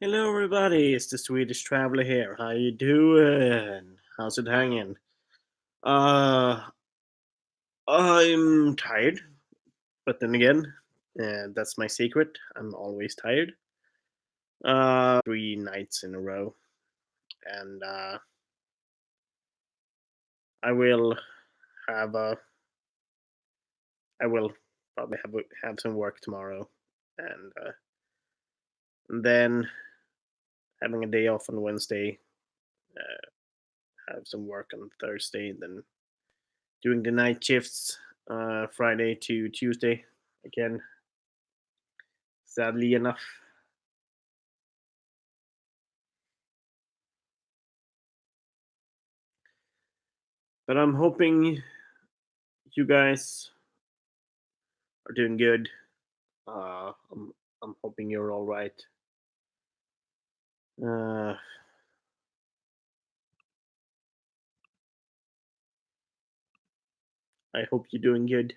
Hello, everybody. It's the Swedish Traveler here. How you doing? How's it hanging? Uh, I'm tired, but then again, that's my secret. I'm always tired. 3 nights in a row, and I will have I will probably have some work tomorrow, and then having a day off on Wednesday. Uh, have some work on Thursday, then doing the night shifts Friday to Tuesday again. Sadly enough, but I'm hoping you guys are doing good. I'm hoping you're all right. Uh, I hope you're doing good.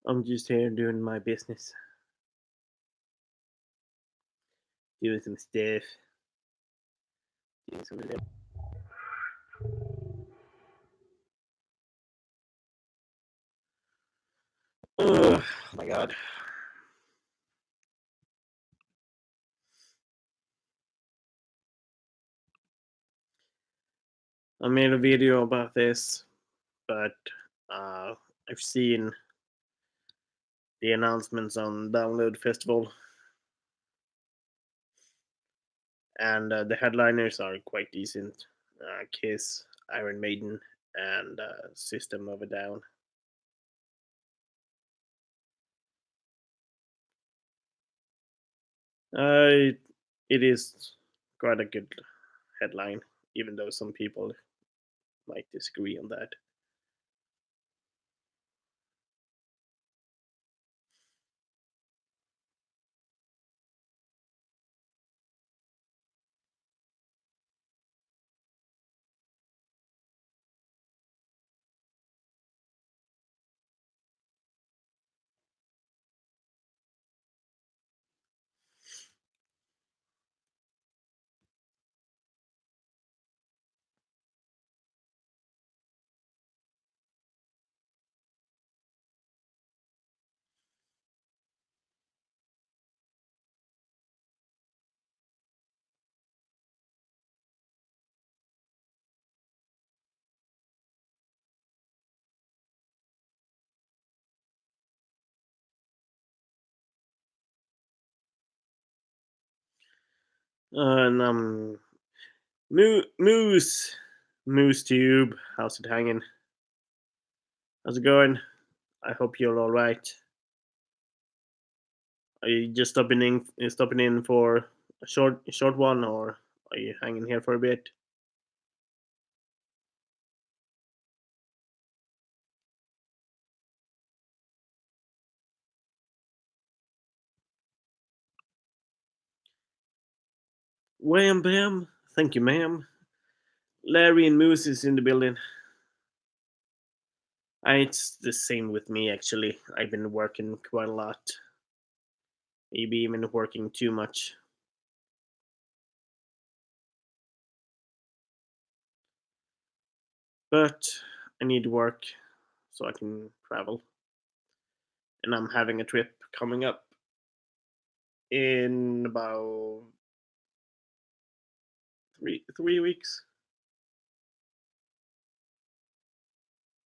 I'm just here doing my business, doing some stuff, doing some. Oh my god. I made a video about this, but uh, I've seen the announcements on Download Festival, and the headliners are quite decent. Kiss, Iron Maiden, and System of a Down. Uh, it is quite a good headline, even though some people might disagree on that. And Moosetube, how's it hanging? How's it going? I hope you're all right. Are you just stopping in for a short one, or are you hanging here for a bit? Wham bam, thank you, ma'am. Larry and Moose is in the building. It's the same with me actually. I've been working quite a lot, maybe even working too much. But I need to work so I can travel. And I'm having a trip coming up in about three weeks.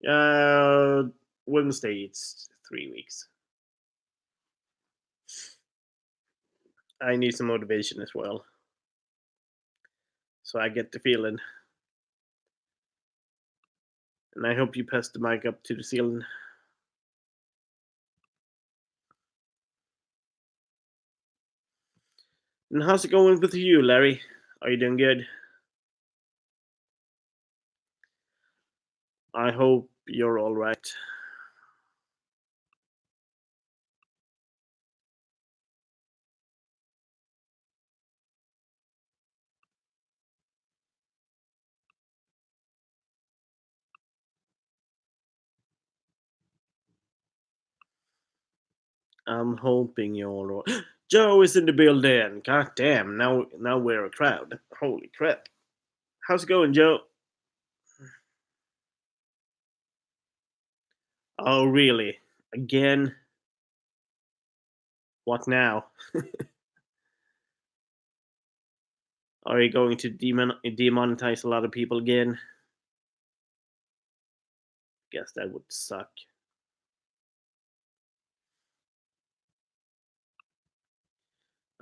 Uh, Wednesday it's 3 weeks. I need some motivation as well, so I get the feeling. And I hope you pass the mic up to the ceiling. And how's it going with you, Larry? Are you doing good? I hope you're all right. I'm hoping you're all. Joe is in the building. God damn! Now we're a crowd. Holy crap! How's it going, Joe? Oh, really? Again? What now? Are you going to demonetize a lot of people again? Guess that would suck.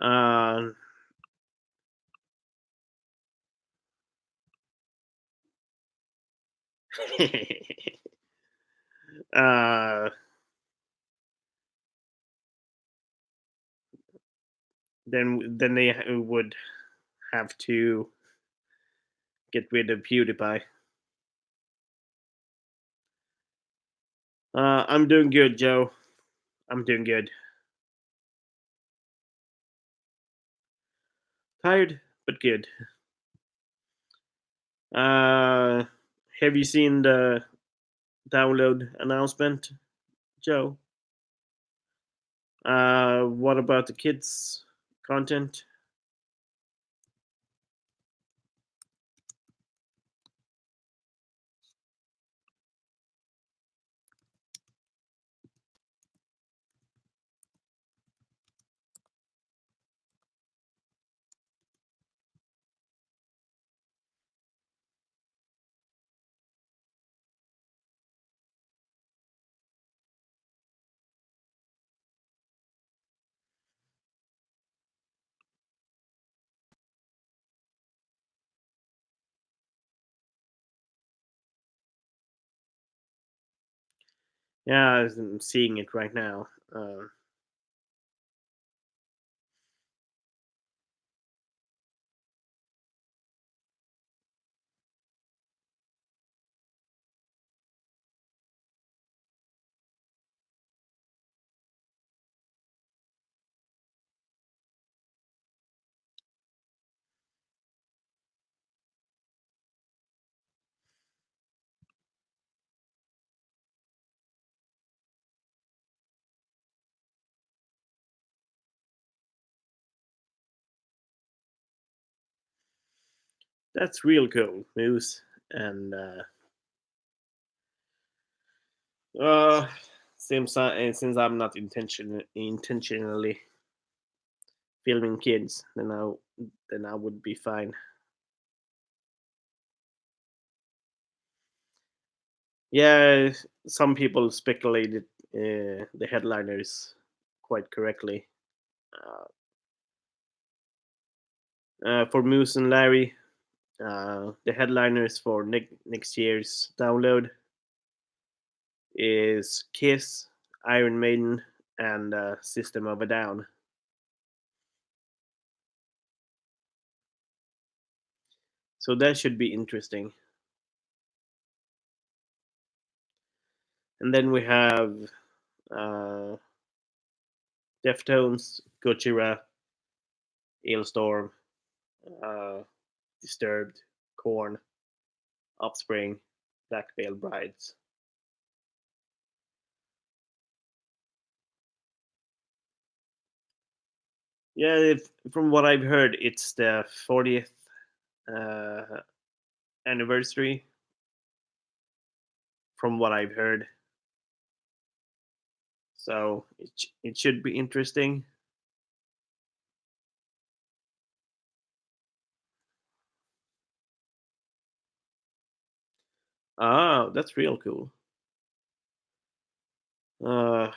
Uh, uh, then they would have to get rid of PewDiePie. I'm doing good, Joe. I'm doing good. Tired, but good. Uh, have you seen the download announcement, Joe? What about the kids' content? Yeah, I'm seeing it right now. That's real cool, Moose. And uh, since I'm not intentionally filming kids, then I would be fine. Yeah, some people speculated the headliners quite correctly. Uh, for Moose and Larry, the headliners for next year's download is Kiss, Iron Maiden, and System of a Down. So that should be interesting. And then we have uh, Deftones, Gojira, Ailstorm, uh, Disturbed, Korn, Offspring, Black Veil Brides. Yeah, from what I've heard, it's the 40th uh, anniversary. From what I've heard, so it should be interesting. Ah, that's real cool. Uh,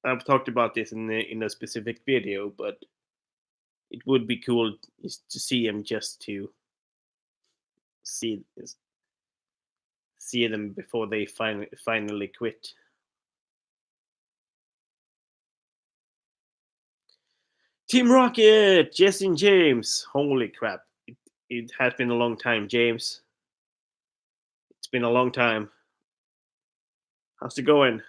I've talked about this in a specific video, but it would be cool to see him just to see see them before they finally quit. Team Rocket, Jesse and James. Holy crap! It has been a long time, James. It's been a long time. How's it going?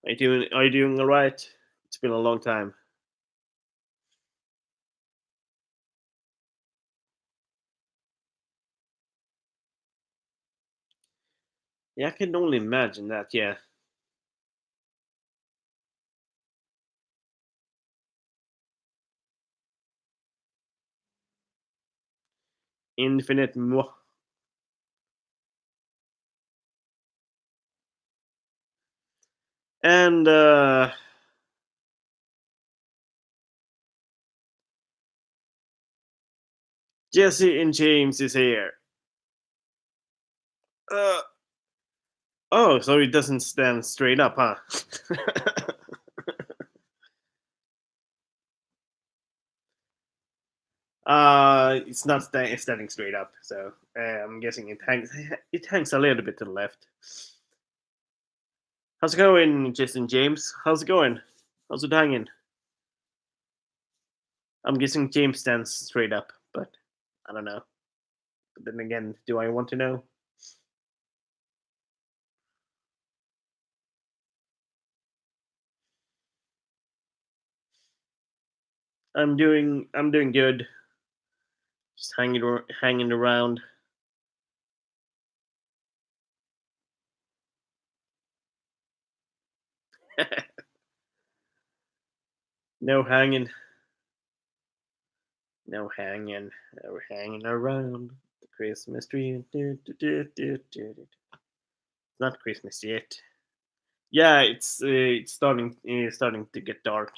Are you doing all right? It's been a long time. Yeah, I can only imagine that. Yeah. InfiniteMuah. And Jesse and James is here. Uh, oh, so it doesn't stand straight up, huh? It's not standing straight up, so I'm guessing it hangs a little bit to the left. How's it going, Justin James? How's it going? How's it hanging? I'm guessing James stands straight up, but I don't know. But then again, do I want to know? I'm doing good. Just hanging around. No hanging. No hanging. No hanging around the Christmas tree. It's not Christmas yet. Yeah, it's starting to get dark.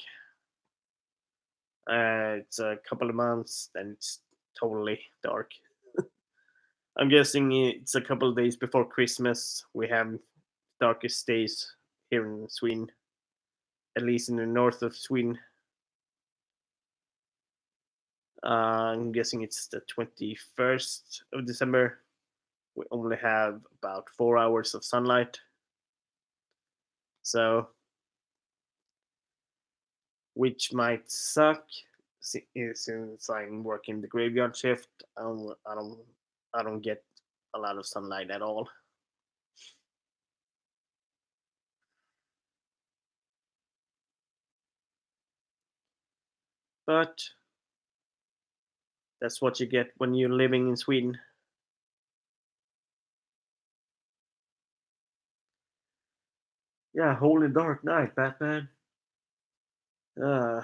It's a couple of months, then it's totally dark. I'm guessing it's a couple of days before Christmas. We have darkest days here in Sweden, at least in the north of Sweden. I'm guessing it's the 21st of December. We only have about 4 hours of sunlight. So, which might suck since I'm working the graveyard shift. I don't get a lot of sunlight at all. But that's what you get when you're living in Sweden. Yeah, Holy Dark Night, Batman. Uh,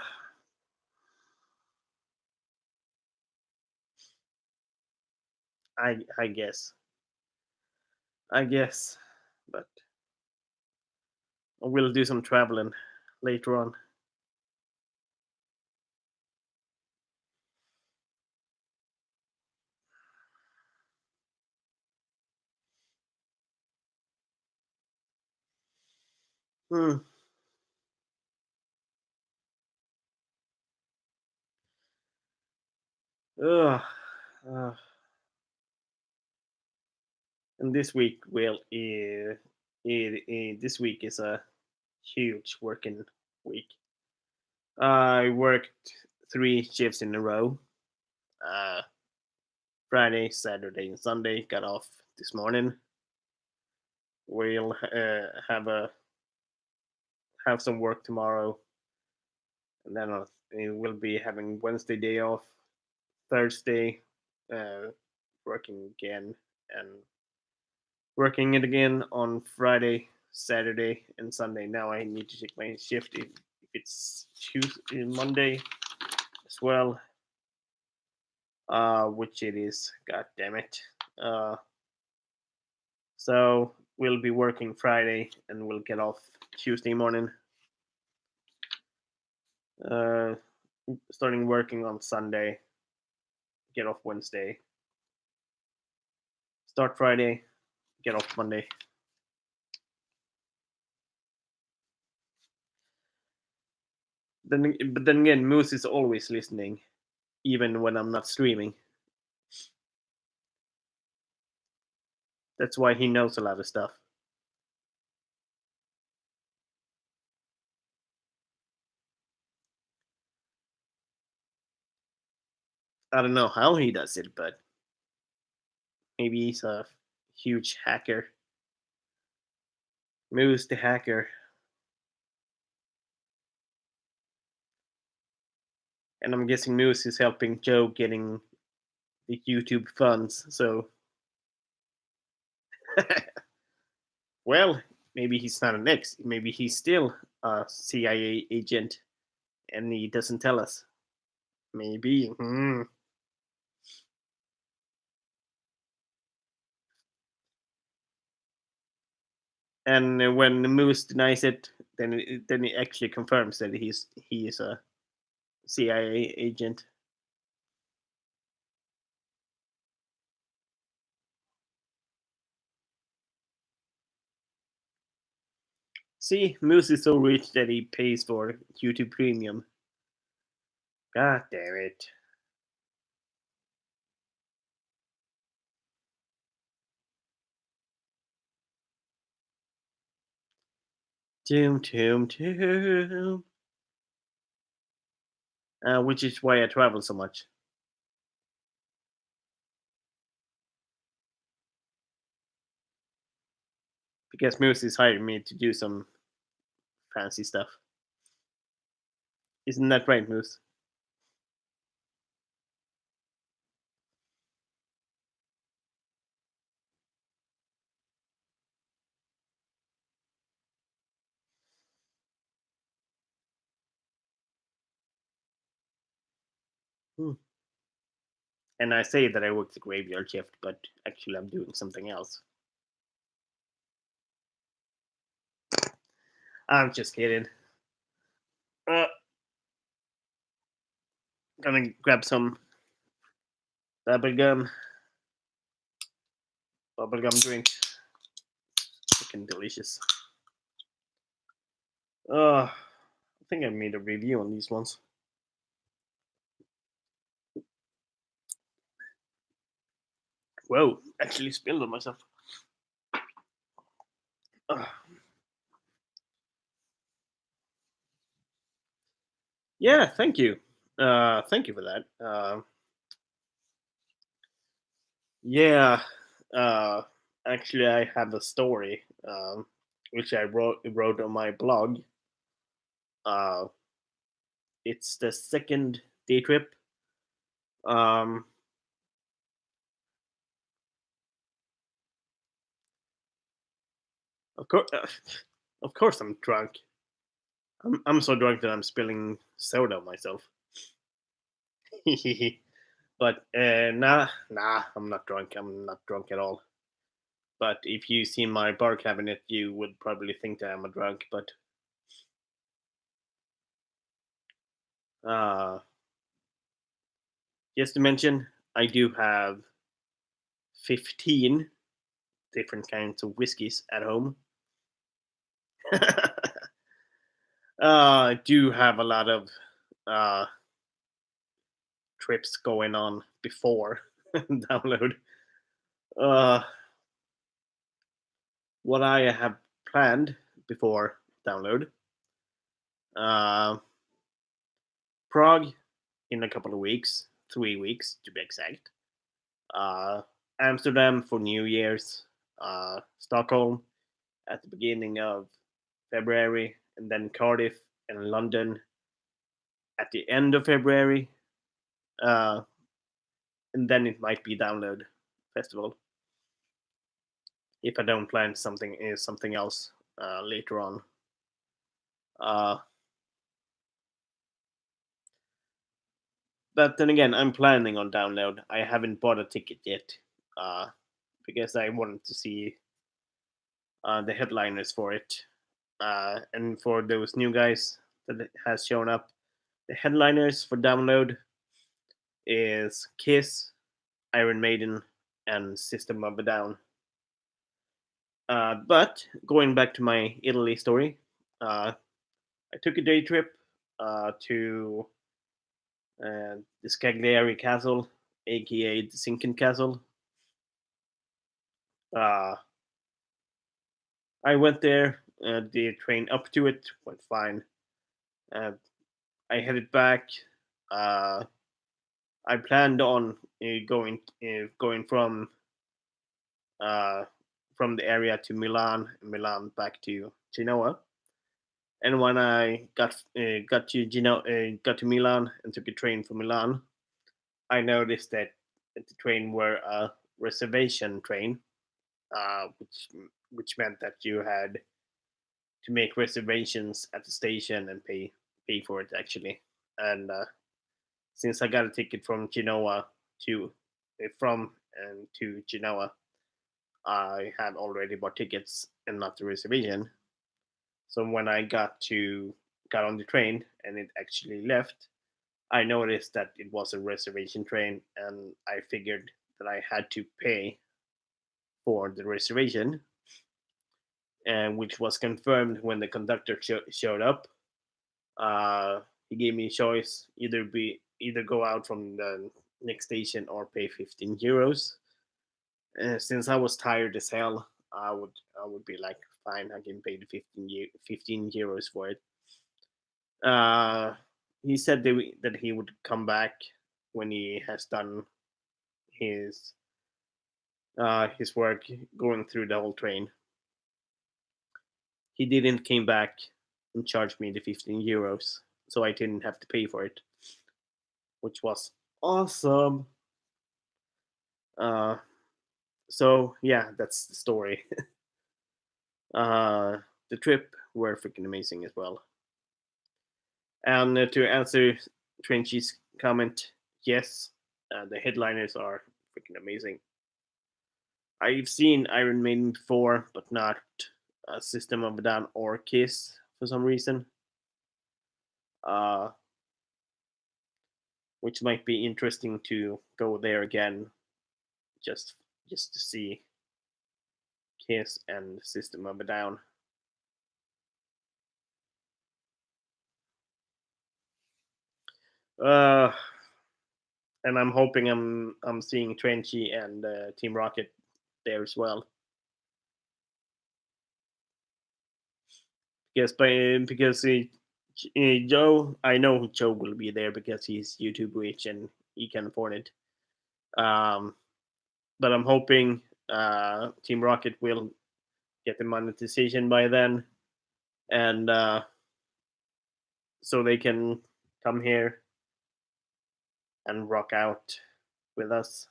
I guess. I guess. But we'll do some traveling later on. Hmm. Ugh. Uh, and this week, well, this week is a huge working week. I worked 3 shifts in a row. Uh, Friday, Saturday, and Sunday. Got off this morning. We'll have some work tomorrow, and then we'll be having Wednesday day off. Thursday, uh, working again, and working it again on Friday, Saturday, and Sunday. Now I need to check my shift if it's Tuesday, Monday as well, which it is. God damn it. Uh, so we'll be working Friday and we'll get off Tuesday morning. Uh, Starting working on Sunday, get off Wednesday. Start Friday, get off Monday. But then again, Moose is always listening, even when I'm not streaming. That's why he knows a lot of stuff. I don't know how he does it, but maybe he's a huge hacker. Moose the hacker. And I'm guessing Moose is helping Joe getting the YouTube funds. So, well, maybe he's not an ex. Maybe he's still a CIA agent and he doesn't tell us. Maybe. And when Moose denies it, then he actually confirms that he is a CIA agent. See, Moose is so rich that he pays for YouTube Premium. God damn it. Doom, doom, doom. Which is why I travel so much. Because Moose is hiring me to do some fancy stuff. Isn't that right, Moose? Hmm. And I say that I work the graveyard shift, but actually I'm doing something else. I'm just kidding. Uh, Gonna grab some bubblegum. Bubblegum drink. Freaking delicious. I think I made a review on these ones. Whoa, actually spilled on myself. Uh, yeah, thank you. Thank you for that. Yeah, uh, actually, I have a story which I wrote on my blog. Uh, it's the second day trip. Um, of course, of course, I'm drunk. I'm so drunk that I'm spilling soda on myself. But nah, I'm not drunk. I'm not drunk at all. But if you see my bar cabinet, you would probably think that I'm a drunk. But uh, just to mention, I do have 15 different kinds of whiskeys at home. I do have a lot of uh, trips going on before download. Uh, what I have planned before download. Uh, Prague in a couple of weeks, 3 weeks to be exact. Uh, Amsterdam for New Year's. Stockholm at the beginning of February, and then Cardiff and London at the end of February. Uh, and then it might be Download Festival if I don't plan something else later on. Uh, but then again, I'm planning on Download. I haven't bought a ticket yet uh, because I wanted to see the headliners for it. And for those new guys that has shown up, the headliners for Download is Kiss, Iron Maiden, and System of a Down. But going back to my Italy story, uh, I took a day trip to the Scagliari Castle, aka the Sinking Castle. Uh, I went there, the train up to it went fine. Uh, I headed back. Uh, I planned on going uh, from the area to Milan, and Milan back to Genoa. And when I got to Milan and took a train from Milan, I noticed that the train were a reservation train, which meant that you had to make reservations at the station and pay for it actually. And since I got a ticket from Genoa to from and to Genoa, I had already bought tickets and not the reservation. So when I got on the train and it actually left, I noticed that it was a reservation train, and I figured that I had to pay for the reservation, and which was confirmed when the conductor showed up. He gave me a choice: either go out from the next station or pay 15 euros. Since I was tired as hell, I would be like, fine, I can pay the 15 euros for it. Uh, he said that he would come back when he has done his his work going through the whole train. He didn't came back and charged me the 15 euros, so I didn't have to pay for it, which was awesome. Uh, so yeah, that's the story. uh, the trip were freaking amazing as well. And to answer Trenchy's comment, yes, the headliners are freaking amazing. I've seen Iron Maiden before, but not System of a Down or Kiss for some reason, uh, which might be interesting to go there again, just just to see Kiss and System of a Down. Uh, and I'm hoping I'm seeing Trenchy and Team Rocket there as well. Because Joe, I know Joe will be there because he's YouTube rich and he can afford it. Um, but I'm hoping Team Rocket will get the monetization by then, and so they can come here and rock out with us.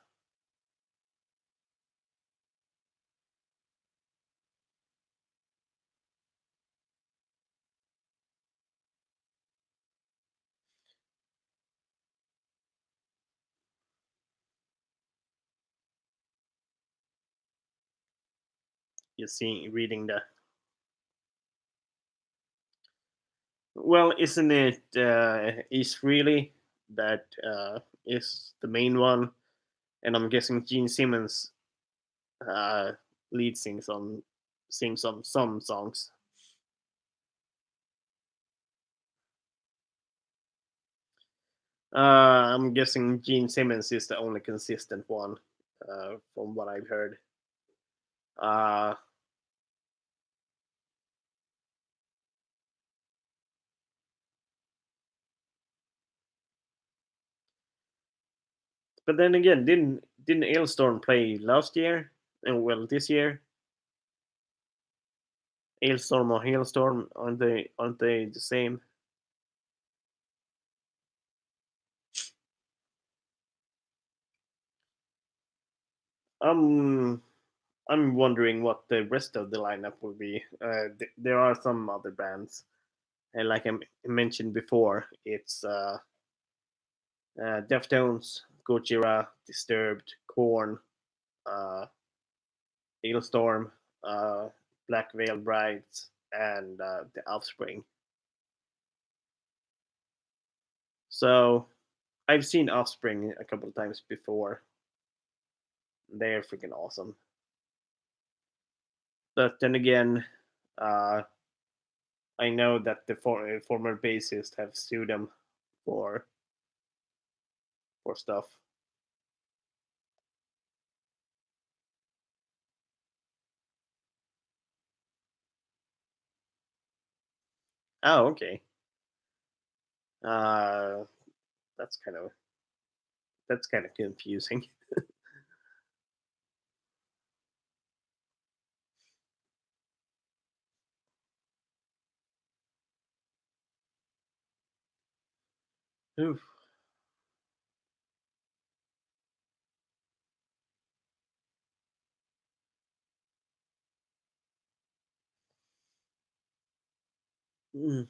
You see, reading the well, isn't it? Is really that is the main one, and I'm guessing Gene Simmons uh, lead sings on some songs. I'm guessing Gene Simmons is the only consistent one, from what I've heard. Uh, but then again, didn't Ailstorm play last year? And well, this year, Ailstorm or Hailstorm, aren't they the same? Um, I'm wondering what the rest of the lineup will be. There are some other bands, and like mentioned before, it's Deftones, Gojira, Disturbed, Korn, uh, Hailstorm, uh, Black Veil Brides, and The Offspring. So I've seen Offspring a couple of times before. They're freaking awesome. But then again, uh, I know that the former bassist have sued them for stuff. Oh, okay. Uh, that's kind of confusing. Oof. Mm.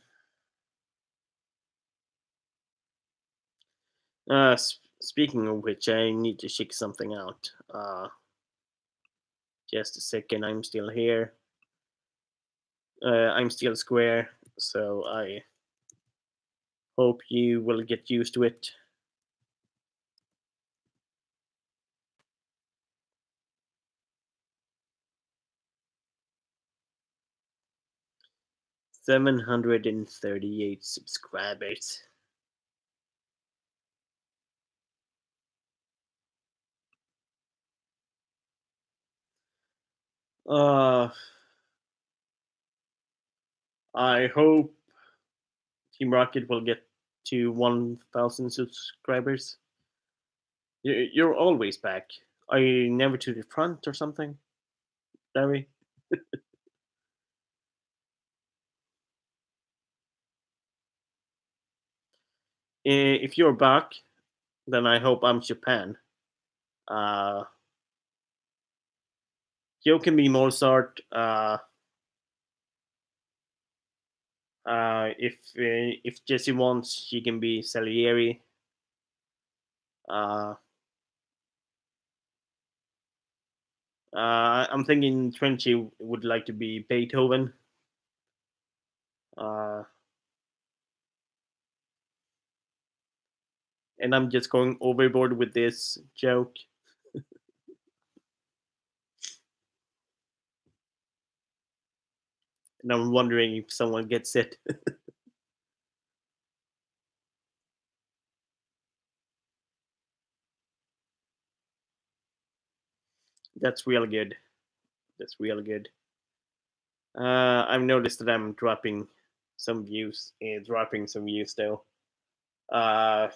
Speaking of which, I need to check something out. Just a second, I'm still here. I'm still square, so I hope you will get used to it. $738 subscribers. Uh, I hope Team Rocket will get to 1,000 subscribers. You're always back. Are you never to the front or something, Larry? If you're back, then I hope I'm Japan. Uh, you can be Mozart. If Jesse wants, she can be Salieri. Uh, I'm thinking Trenchy would like to be Beethoven. Uh, and I'm just going overboard with this joke. And I'm wondering if someone gets it. That's real good. That's real good. I've noticed that I'm dropping some views though. Uh,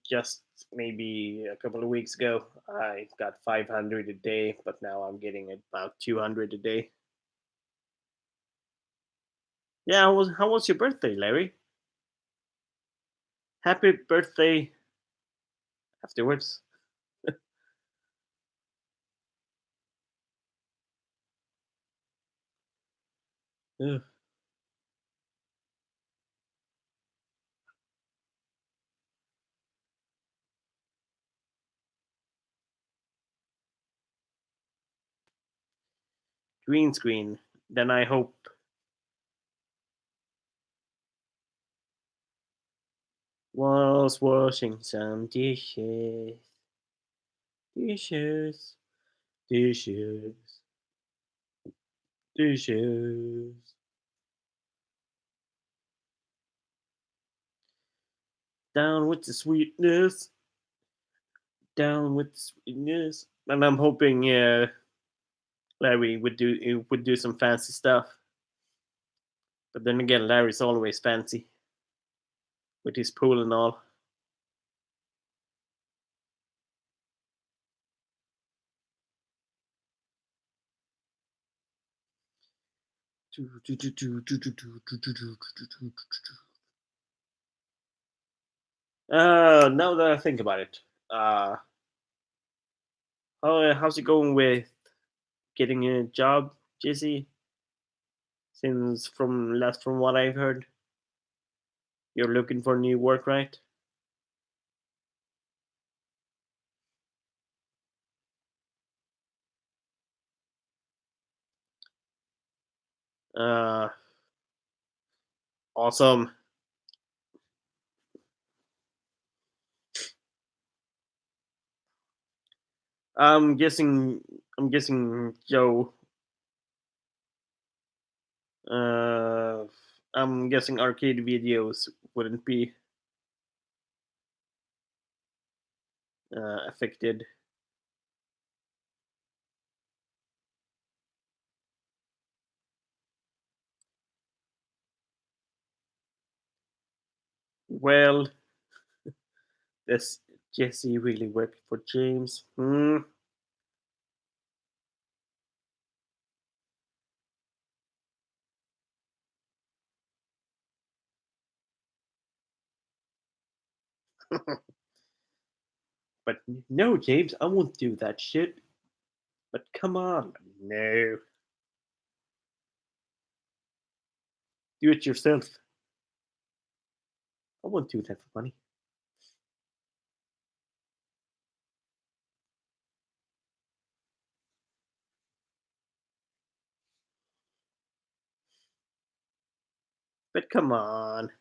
just maybe a couple of weeks ago, I got 500 a day, but now I'm getting about 200 a day. Yeah, how was your birthday, Larry? Happy birthday afterwards. Ugh. Green screen. Then I hope was washing some dishes, dishes, dishes, dishes. Down with the sweetness, down with the sweetness. And I'm hoping Larry would do some fancy stuff. But then again, Larry's always fancy with his pool and all. Now that I think about it, how's it going with getting a job, Jesse? Since from what I've heard, you're looking for new work, right? Uh, awesome. I'm guessing. I'm guessing Joe. Uh, I'm guessing arcade videos wouldn't be affected. Well, does Jesse really work for James? Hmm. But no, James, I won't do that shit. But come on, no, do it yourself. I won't do that for money. But come on.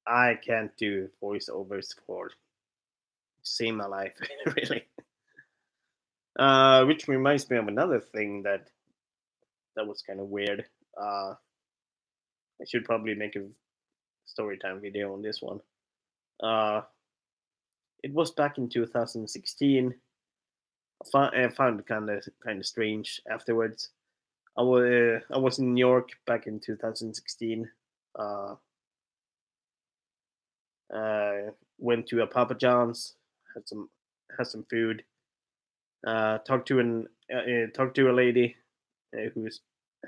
I can't do voiceovers for save my life, really. Which reminds me of another thing that was kind of weird. Uh, I should probably make a story time video on this one. Uh, it was back in 2016. I found it kind of strange afterwards. I was in New York back in 2016. Uh, Went to a Papa John's, had some had some food. Talked to a lady who's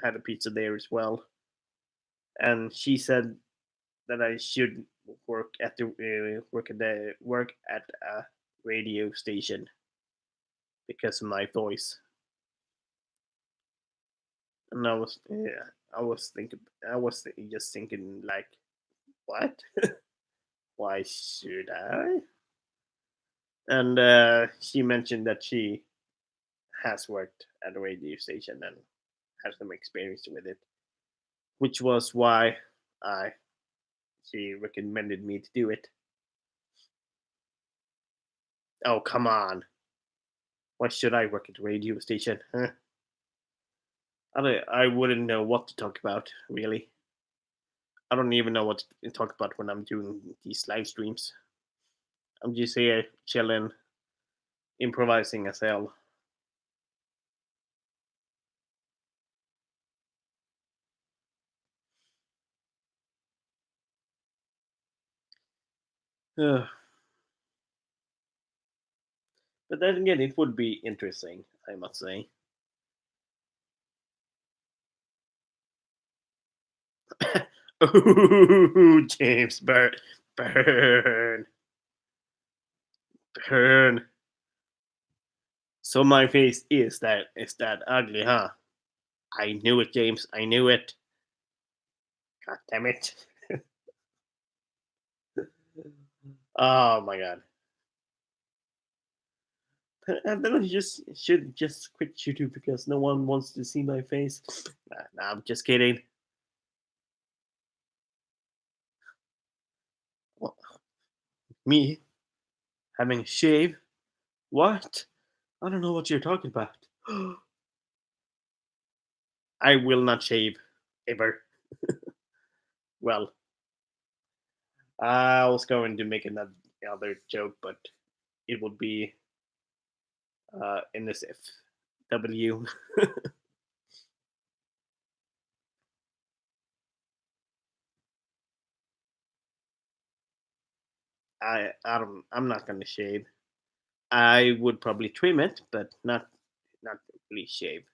had a pizza there as well, and she said that I should work at a radio station because of my voice. And I was just thinking like, what? Why should I? And she mentioned that she has worked at a radio station and has some experience with it, which was why I she recommended me to do it. Oh, come on! Why should I work at a radio station? Huh? I wouldn't know what to talk about really. I don't even know what to talk about when I'm doing these live streams. I'm just here chilling, improvising as hell. Ugh. But then again, it would be interesting, I must say. Ooh, James, burn, burn. So my face is that ugly, huh? I knew it, James. I knew it. God damn it. Oh my god. And then I just should just quit YouTube because no one wants to see my face. Nah, I'm just kidding. What, me having a shave? What? I don't know what you're talking about. I will not shave ever. Well, I was going to make another other joke, but it would be NSFW. I'm not gonna shave. I would probably trim it, but not really shave.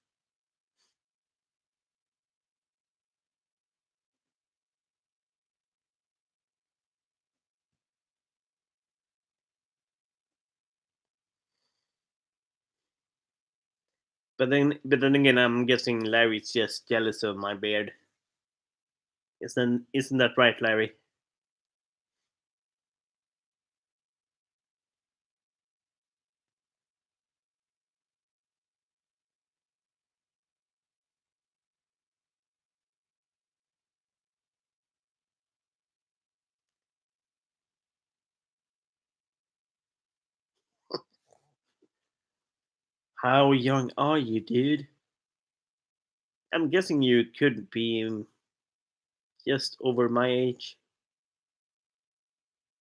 But then again, I'm guessing Larry's just jealous of my beard. Isn't that right, Larry? How young are you, dude? I'm guessing you could be just over my age.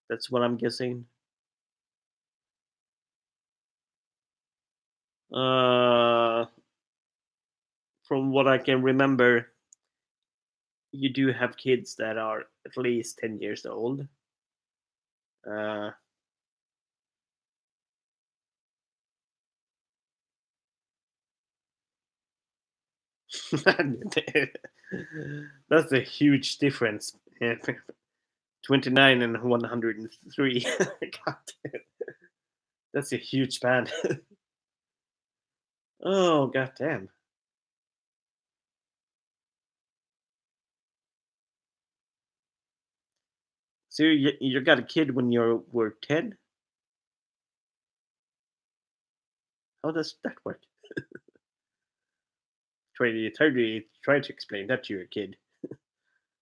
That's what I'm guessing. Uh, from what I can remember, you do have kids that are at least 10 years old. Uh, that's a huge difference. 29 and 103. God, that's a huge span. Oh, goddamn. So you got a kid when you were 10? How does that work? Try to explain that to your kid.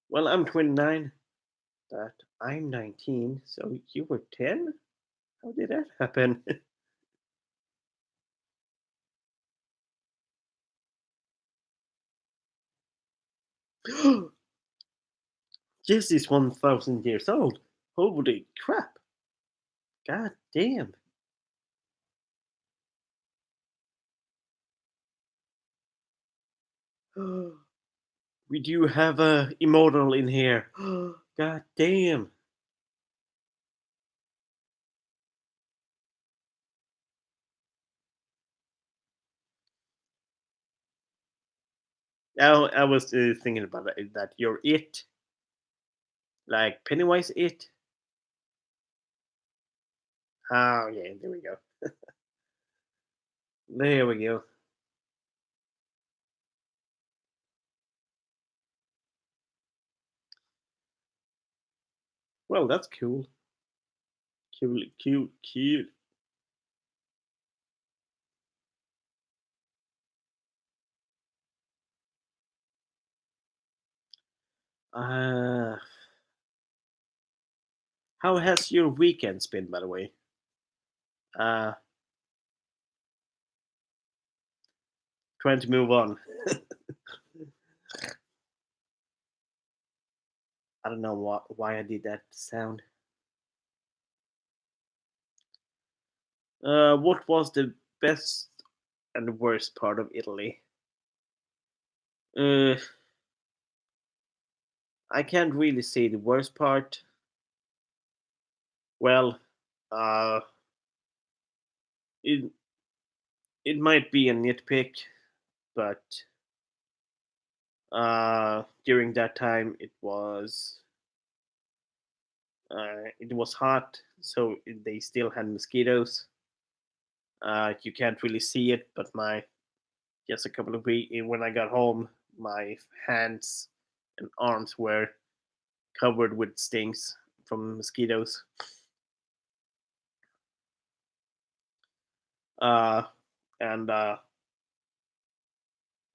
Well, I'm 29, but I'm 19, so you were 10? How did that happen? Jesse's 1,000 years old. Holy crap. God damn. We do have a immortal in here. God damn. I was thinking about that. You're it. Like Pennywise it. Oh, yeah, there we go. There we go. Well, that's cool. Cool, cute, cute. Uh, how has your weekends been, by the way? Uh, trying to move on. I don't know why I did that sound. What was the best and worst part of Italy? Uh, I can't really say the worst part. Well, uh, it it might be a nitpick, but during that time it was hot, so they still had mosquitoes. You can't really see it, but my just a couple of weeks when I got home, my hands and arms were covered with stings from mosquitoes. Uh, and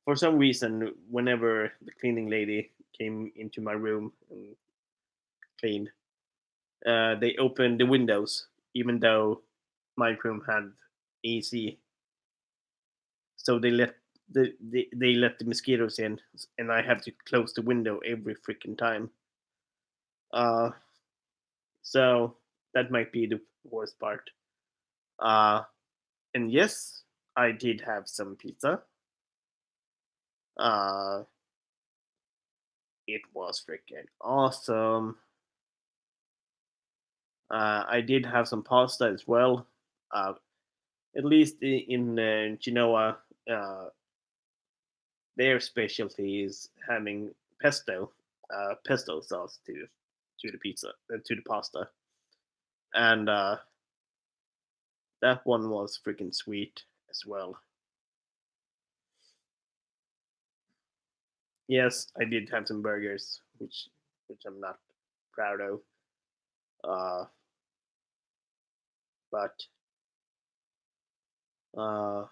For some reason, whenever the cleaning lady came into my room and cleaned, they opened the windows, even though my room had AC. So they let the mosquitoes in, and I have to close the window every freaking time. Uh, so that might be the worst part. Uh, and yes, I did have some pizza. Uh, it was freaking awesome. I did have some pasta as well. Uh, at least in Genoa, uh, their specialty is having pesto sauce to the pizza, to the pasta, and that one was freaking sweet as well. Yes, I did have some burgers, which I'm not proud of, uh, but uh,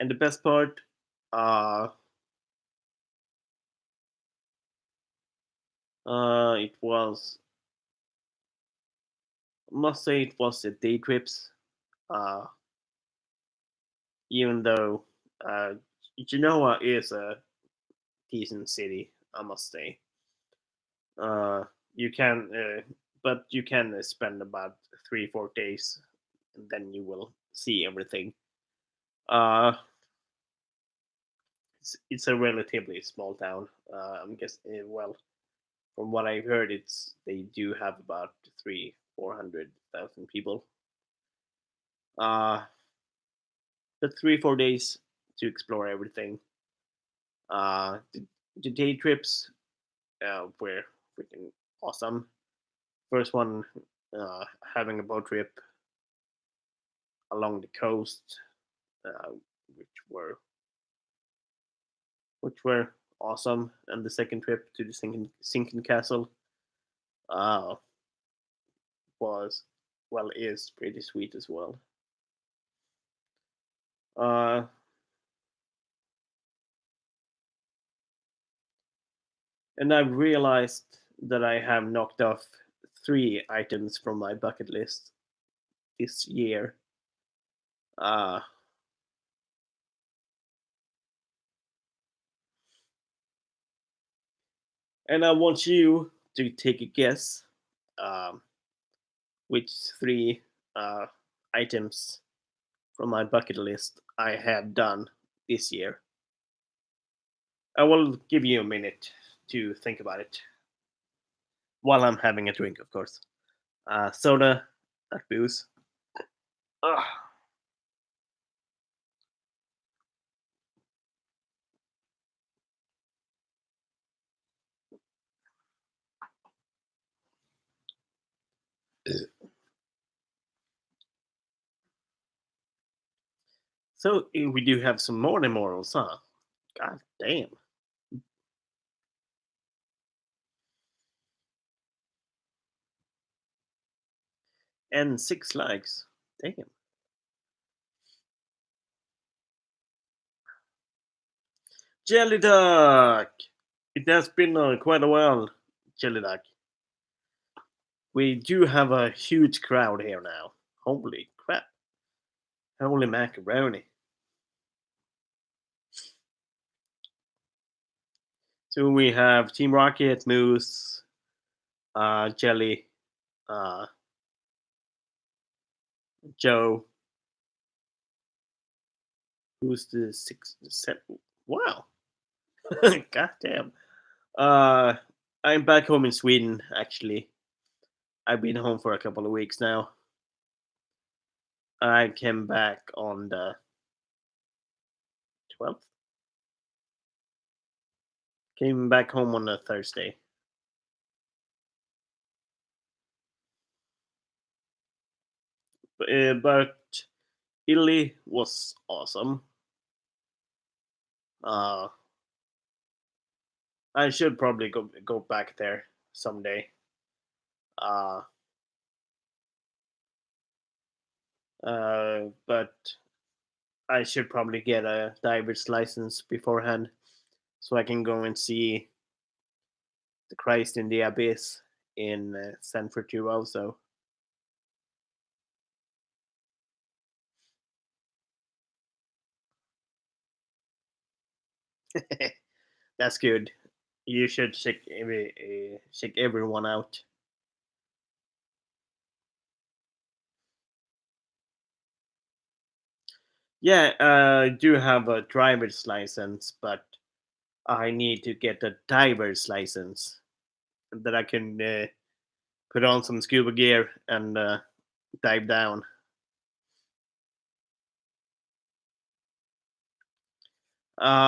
and the best part, uh, it was I must say it was the day trips. Uh, Even though uh, Genoa is a decent city, I must say. Uh, you can, but you can spend about 3 4 days, and then you will see everything. Uh, it's a relatively small town. I'm guessing. Well, from what I've heard, they do have about 300 400,000 people. Uh, but 3 4 days to explore everything. The day trips were freaking awesome. First one, having a boat trip along the coast, uh, which were which were awesome, and the second trip to the sinking castle uh, was well, is pretty sweet as well. Uh, and I've realized that I have knocked off 3 items from my bucket list this year. Uh, and I want you to take a guess, um, which 3 items from my bucket list I have done this year. I will give you a minute to think about it while I'm having a drink, of course. Soda, not booze. Ugh. So we do have some more immortals, huh? God damn. And 6 likes. Damn. Jelly Duck! It has been quite a while, Jelly Duck. We do have a huge crowd here now. Holy crap. Holy macaroni. So we have Team Rocket, Moose, Jelly, uh, Joe. Who's the six? Wow. God damn. Uh, I'm back home in Sweden, actually. I've been home for a couple of weeks now. I came back on the 12th. Came back home on a Thursday. But Italy was awesome. Uh, I should probably go back there someday. Uh, but I should probably get a diver's license beforehand so I can go and see the Christ in the Abyss in San Virtuoso. That's good. You should check everyone out. Yeah, I do have a driver's license, but I need to get a diver's license that I can put on some scuba gear and dive down.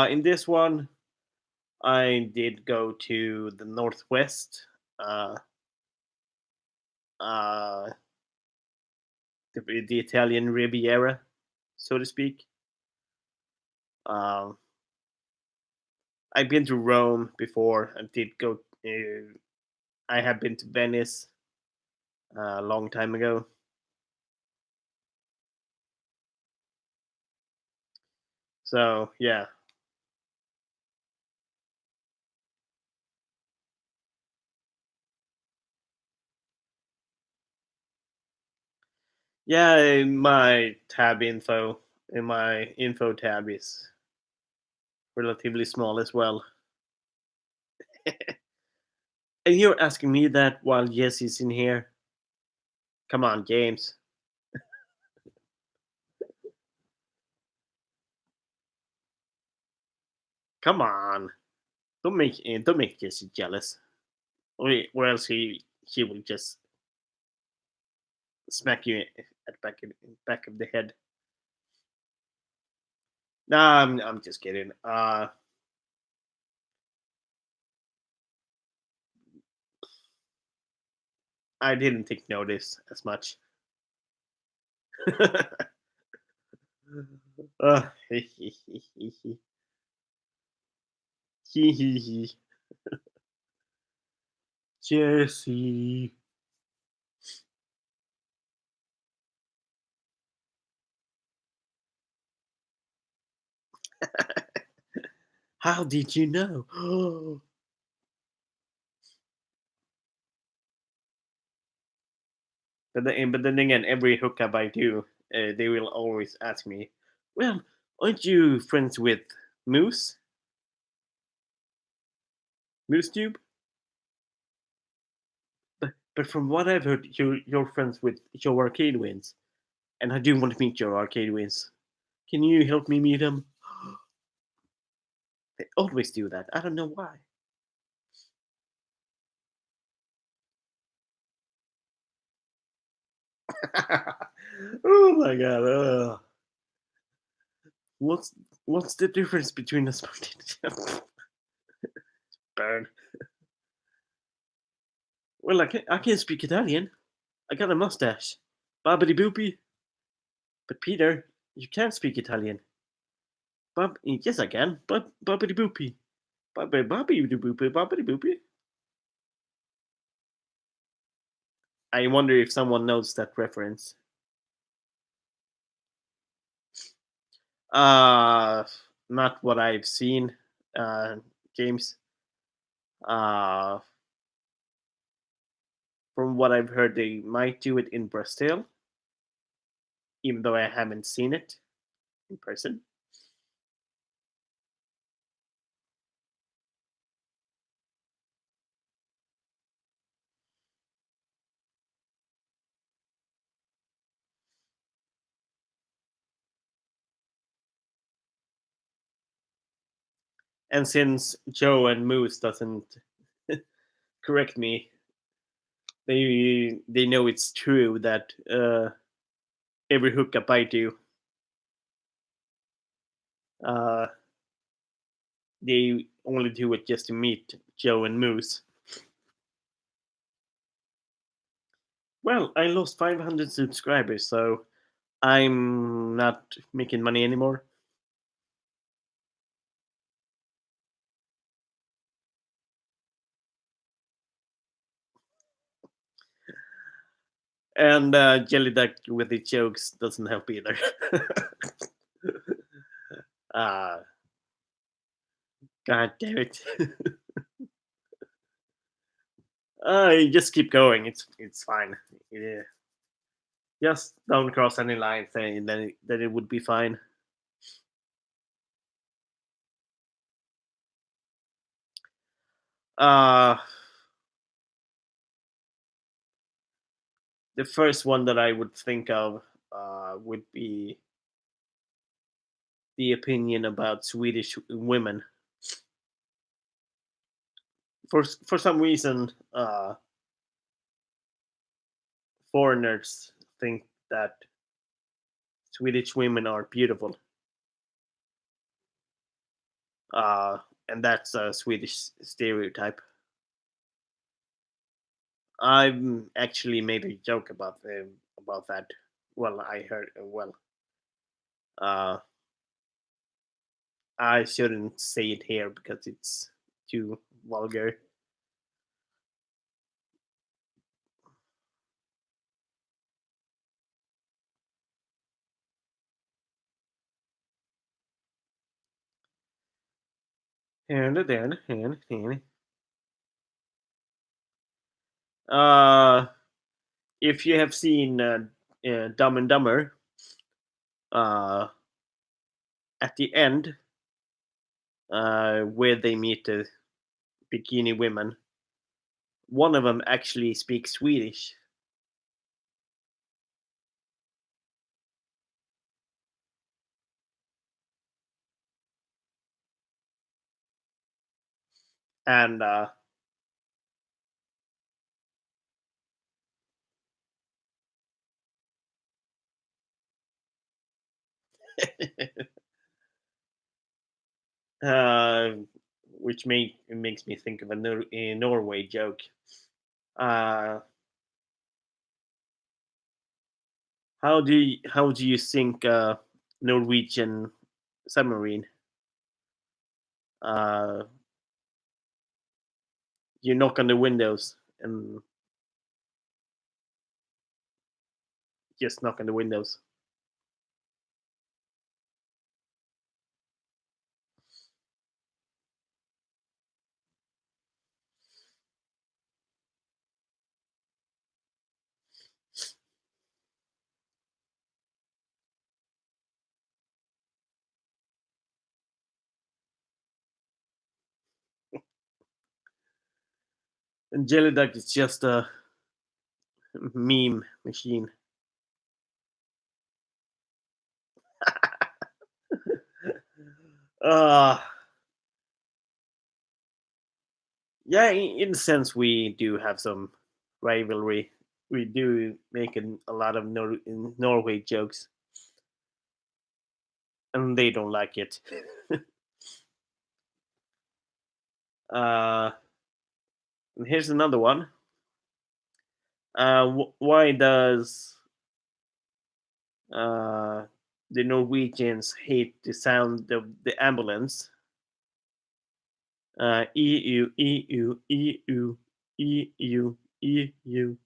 In this one, I did go to the northwest, uh, uh, the Italian Riviera, so to speak. Um, I've been to Rome before. I did go. I have been to Venice a long time ago. So yeah, yeah. In my info tab is relatively small as well. And you're asking me that while Jesse's in here? Come on, James. Come on. Don't make Jesse jealous. Or else he will just smack you at the back of the head. Nah, I'm just kidding. I didn't take notice as much. uh, Jesse. How did you know? But then again, every hookup I do, they will always ask me, "Well, aren't you friends with Moose? Moosetube?" But from what I've heard, you're friends with Joe Arcade Wins, and I do want to meet Joe Arcade Wins. Can you help me meet him? They always do that. I don't know why. Oh my god. What's what's the difference between a spontaneous burn? Well, I can speak Italian. I got a mustache. Bobbity boopy. But Peter, you can't speak Italian. Yes, I can. Bobbity boopy. Bobbity boopy. Bobbity boopy. I wonder if someone knows that reference. Uh, Not what I've seen. James. Uh, from what I've heard, they might do it in Brazil, even though I haven't seen it in person. And since Joe and Moose doesn't correct me, they know it's true that every hookup I do, uh, they only do it just to meet Joe and Moose. Well, I lost 500 subscribers, so I'm not making money anymore. And Jelly Duck with the jokes doesn't help either. uh, God damn it. You just keep going. It's fine. Yeah. Just don't cross any lines, and then it would be fine. Uh, the first one that I would think of would be the opinion about Swedish women. For some reason, foreigners think that Swedish women are beautiful, uh, and that's a Swedish stereotype. I'm actually made a joke about that. Well, I heard. Well, uh, I shouldn't say it here because it's too vulgar. Uh, if you have seen Dumb and Dumber, uh, at the end, where they meet the bikini women, one of them actually speaks Swedish, and uh, which makes me think of a Norway joke. Uh, how do you think Norwegian submarine? Uh, you knock on the windows and just knock on the windows. And Jelly Duck is just a meme machine. uh yeah, in a sense we do have some rivalry. We do make a lot of Norway jokes, and they don't like it. uh and here's another one. Why does uh the Norwegians hate the sound of the ambulance? EU, EU, EU, EU, EU.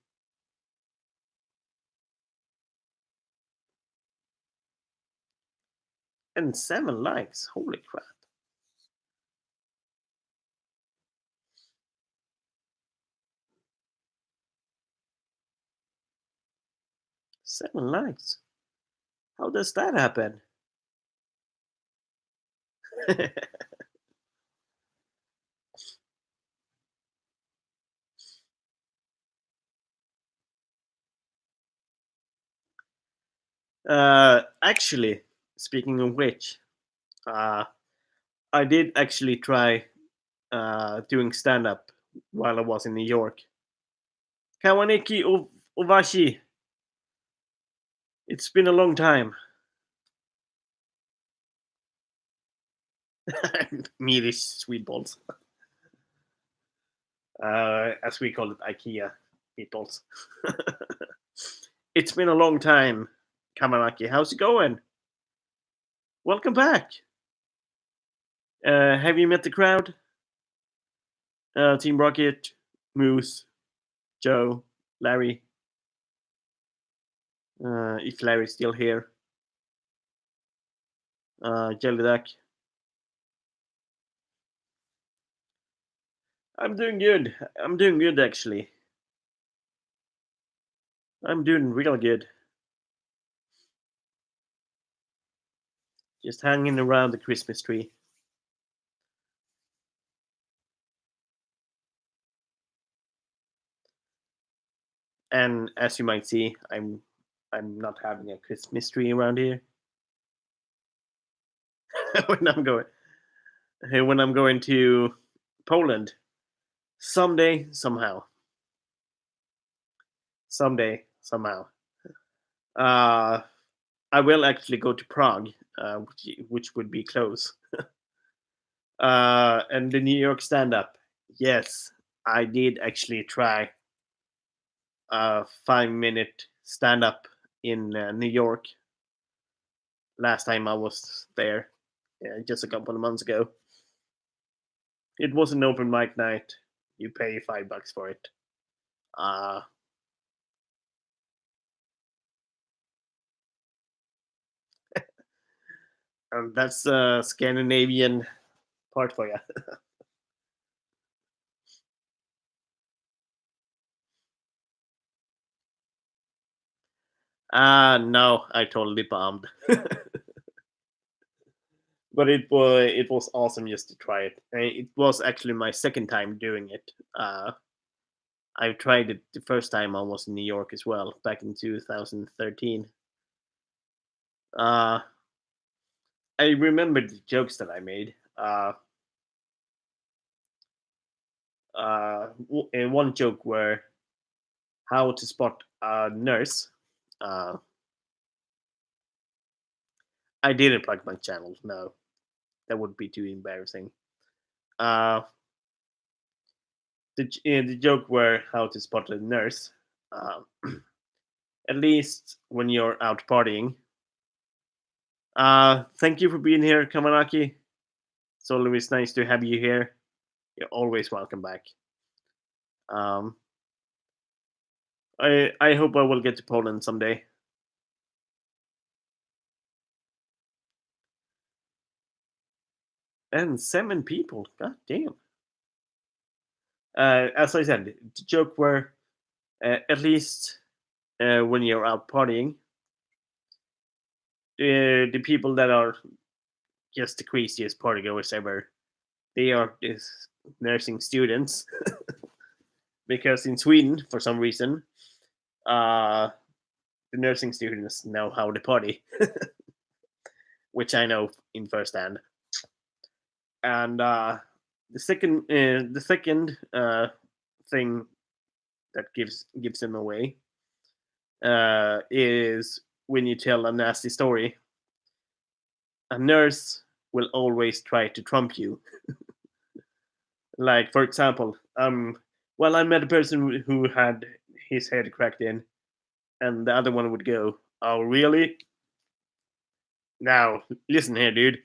And 7 likes. Holy crap. 7 likes. How does that happen? Actually, speaking of which, uh, I did actually try doing stand up while I was in New York. Kawaneki Ovashi. It's been a long time. Mealish sweet balls. As we call it, IKEA meatballs. It's been a long time, Kamanaki. How's it going? Welcome back. Have you met the crowd? Team Rocket, Moose, Joe, Larry. If Larry's still here. Jelly Duck. I'm doing good. I'm doing good, actually. I'm doing real good. Just hanging around the Christmas tree. And as you might see, I'm not having a Christmas tree around here. when I'm going when I'm going to Poland someday, somehow. Someday, somehow. Uh, I will actually go to Prague, which would be close. And the New York stand up. Yes, I did actually try a 5 minute stand up in New York last time I was there, just a couple of months ago. It was an open mic night. You pay $5 for it. Uh, and that's a Scandinavian part for you. No, I totally bombed. But it was awesome just to try it. It was actually my second time doing it. I tried it the first time I was in New York as well, back in 2013. Uh, I remember the jokes that I made. One joke were how to spot a nurse. Uh, I didn't plug my channel. No, that would be too embarrassing. Uh, the joke were how to spot a nurse. Uh, at least when you're out partying. Thank you for being here, Kamanaki. It's always nice to have you here. You're always welcome back. Um, I hope I will get to Poland someday. And 7 people, god damn. As I said, the joke were at least when you're out partying, the people that are just the craziest partygoers ever, they are just nursing students. because in Sweden, for some reason, uh, the nursing students know how to party, which I know in first hand. And the second thing that gives them away is when you tell a nasty story. A nurse will always try to trump you. Like, for example, well, I met a person who had his head cracked in, and the other one would go, "Oh, really? Now, listen here, dude."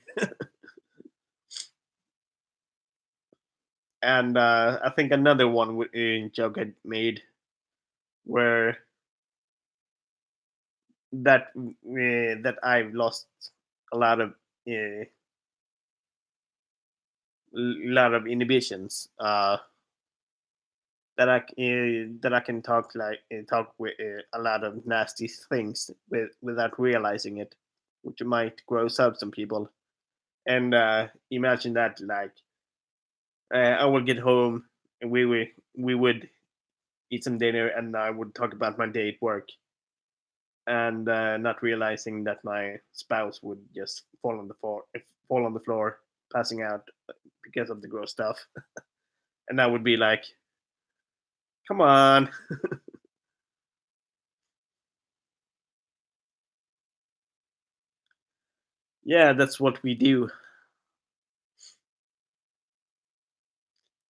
And I think another one joke I made where that I've lost a lot of inhibitions. That I can talk with a lot of nasty things without realizing it, which might gross up some people. And imagine that, like, I would get home and we would eat some dinner, and I would talk about my day at work, and not realizing that my spouse would just fall on the floor, passing out because of the gross stuff, and I would be like, "Come on." Yeah, that's what we do.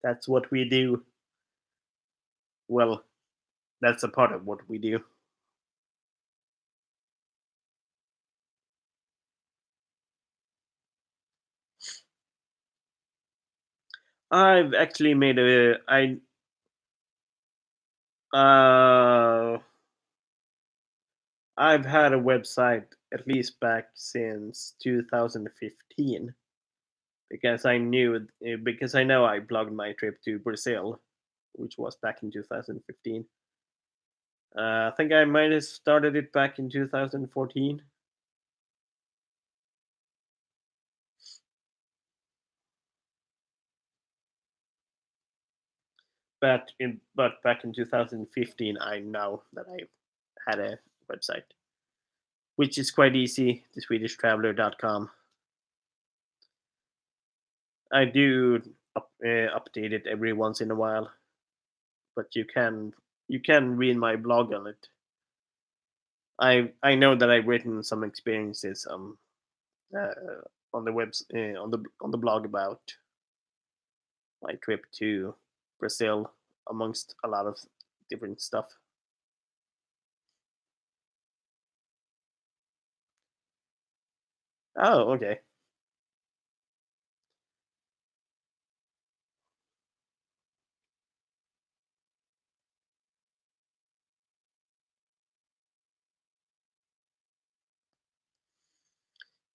That's what we do. Well, that's a part of what we do. I've actually made a I I've had a website at least back since 2015 because I know I blogged my trip to Brazil, which was back in 2015. I think I might have started it back in 2014, but back in 2015, I know that I had a website, which is quite easy. theswedishtraveler.com. I do update it every once in a while, but you can read my blog on it. I know that I've written some experiences on the on the blog about my trip to Brazil, amongst a lot of different stuff. Oh, okay.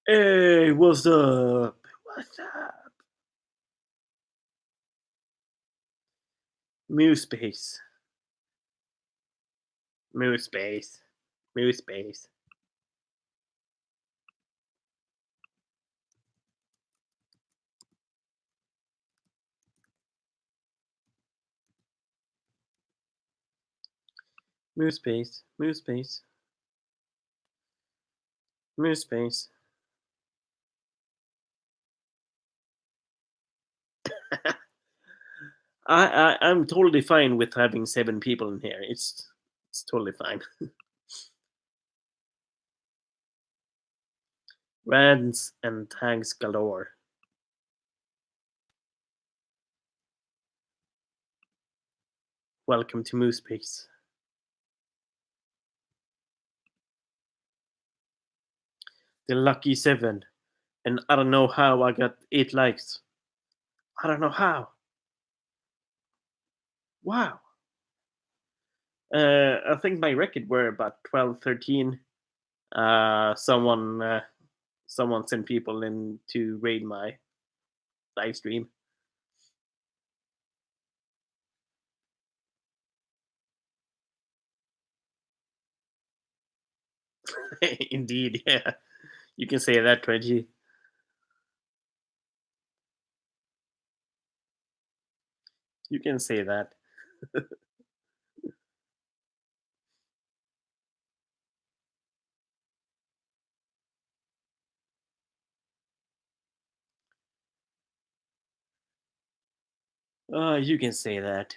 Hey, what's up? What's up? Moose space. Moose space. Moose space. Moose space. Moose space. Moose space. I'm totally fine with having 7 people in here. It's totally fine. Rants and tags galore. Welcome to Moose Space. The lucky 7. And I don't know how I got 8 likes. I don't know how. Wow. I think my record were about 12, 13. Uh, someone uh, someone sent people in to raid my live stream. Indeed, yeah. You can say that, 20. You can say that. You can say that.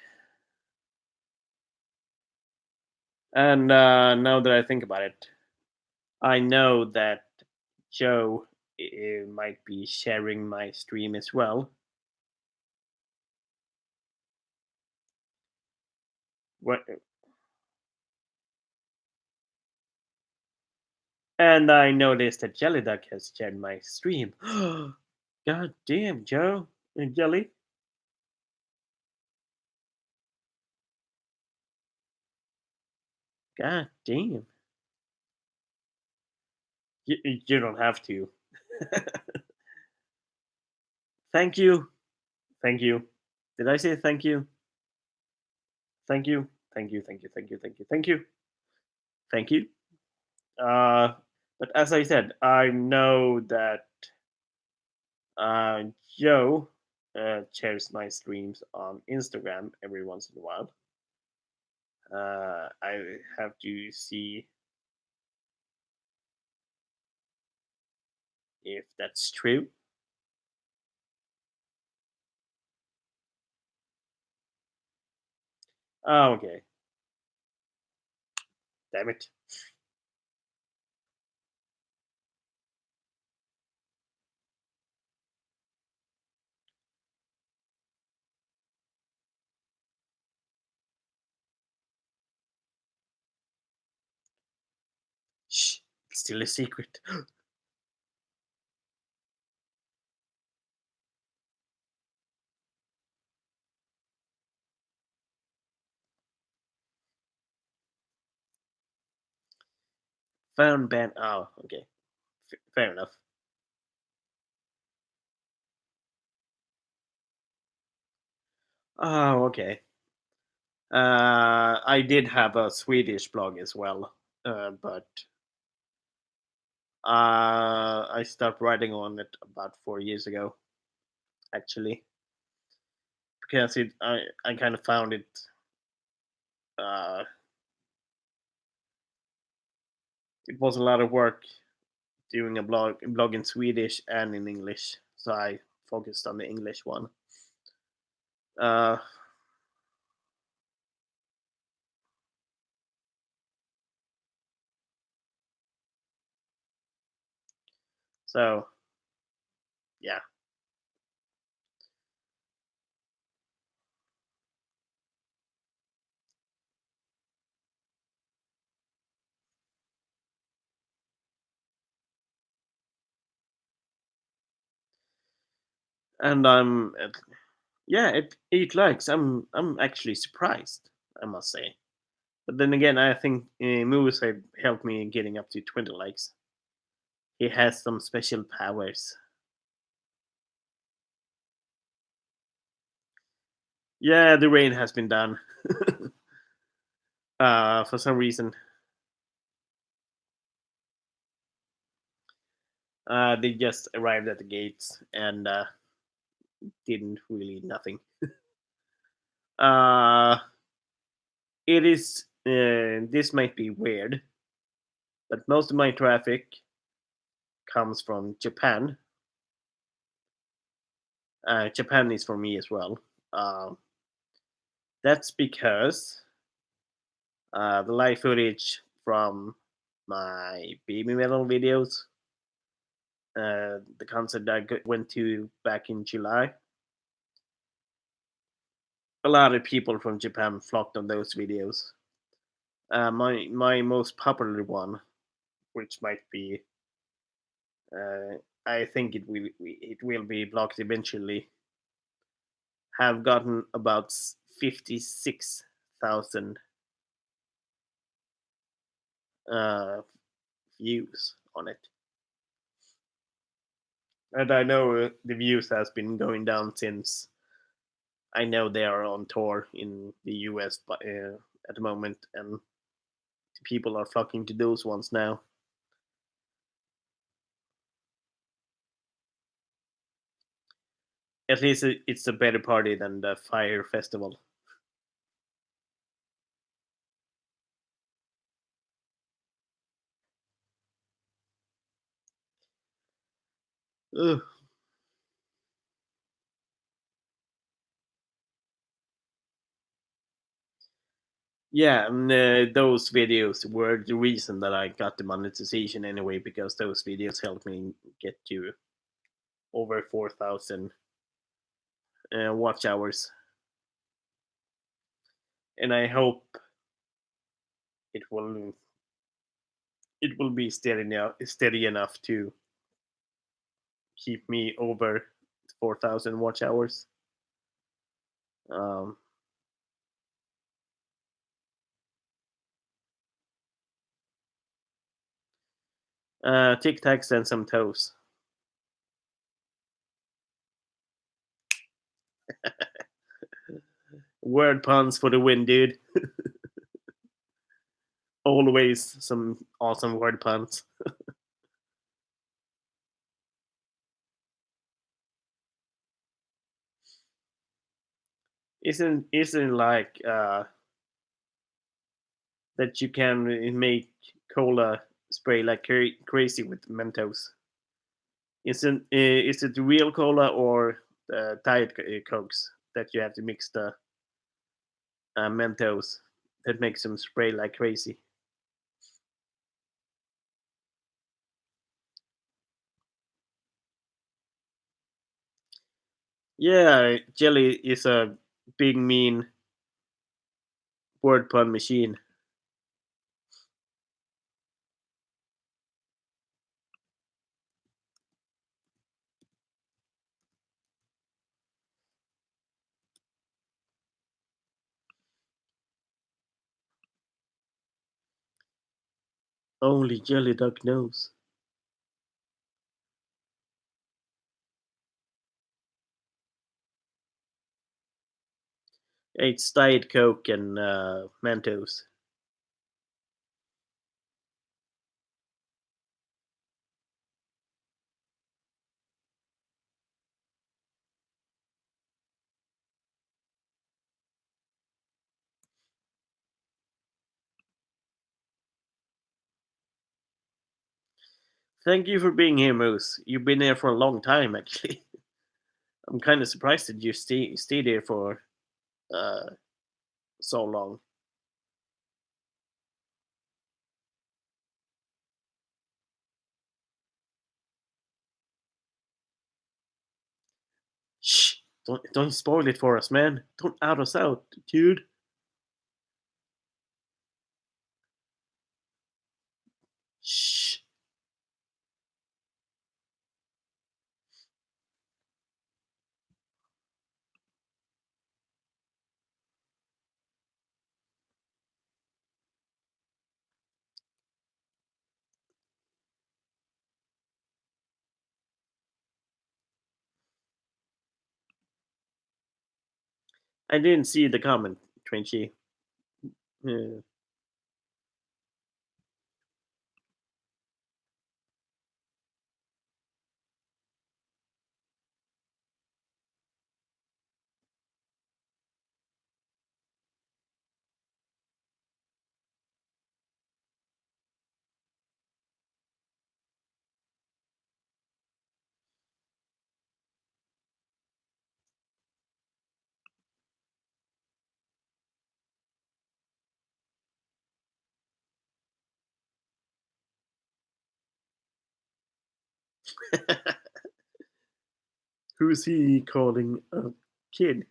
And now that I think about it, I know that Joe might be sharing my stream as well. What? And I noticed that Jelly Duck has shared my stream. God damn, Joe and Jelly. God damn. You don't have to. Thank you. Thank you. Did I say thank you? Thank you. Thank you. Thank you. Thank you. Thank you. Thank you. Thank you. Uh, but as I said, I know that uh, Joe shares my streams on Instagram every once in a while. I have to see if that's true. Oh, okay. Damn it. Shh. It's still a secret. Found band. Oh, okay. Fair enough. Oh, okay. I did have a Swedish blog as well, but I stopped writing on it about 4 years ago, actually, because I kind of found it uh, it was a lot of work doing a blog in Swedish and in English, so I focused on the English one. Uh, so yeah, and yeah, it 8 likes. I'm actually surprised, I must say. But then again, I think Moosetube helped me getting up to 20 likes. He has some special powers. Yeah, the rain has been done. For some reason, they just arrived at the gates and didn't really nothing. Uh, it is. This might be weird, but most of my traffic comes from Japan. Japan is for me as well. That's because the live footage from my baby metal videos, the concert I went to back in July, a lot of people from Japan flocked on those videos. My most popular one, which might be, I think it will be blocked eventually, have gotten about 56,000 uh, views on it. And I know the views has been going down since I know they are on tour in the US at the moment, and people are flocking to those ones now. At least it's a better party than the Fire Festival. Ugh. Yeah, and those videos were the reason that I got the monetization anyway, because those videos helped me get to over 4,000 watch hours, and I hope it will it will be steady enough to keep me over 4,000 watch hours. Um, Tic Tacs and some toes. Word puns for the win, dude. Always some awesome word puns. Isn't like that you can make cola spray like crazy with Mentos? Is it real cola or diet cokes that you have to mix the Mentos that makes them spray like crazy? Yeah, jelly is a big mean word pun machine. Only Jelly Duck knows. It's Diet Coke and Mentos. Thank you for being here, Moose. You've been here for a long time, actually. I'm kind of surprised that you stayed here for uh, so long. Shh! Don't spoil it for us, man. Don't out us out, dude. Shh! I didn't see the comment, Twinchy. Yeah. Who's he calling a kid?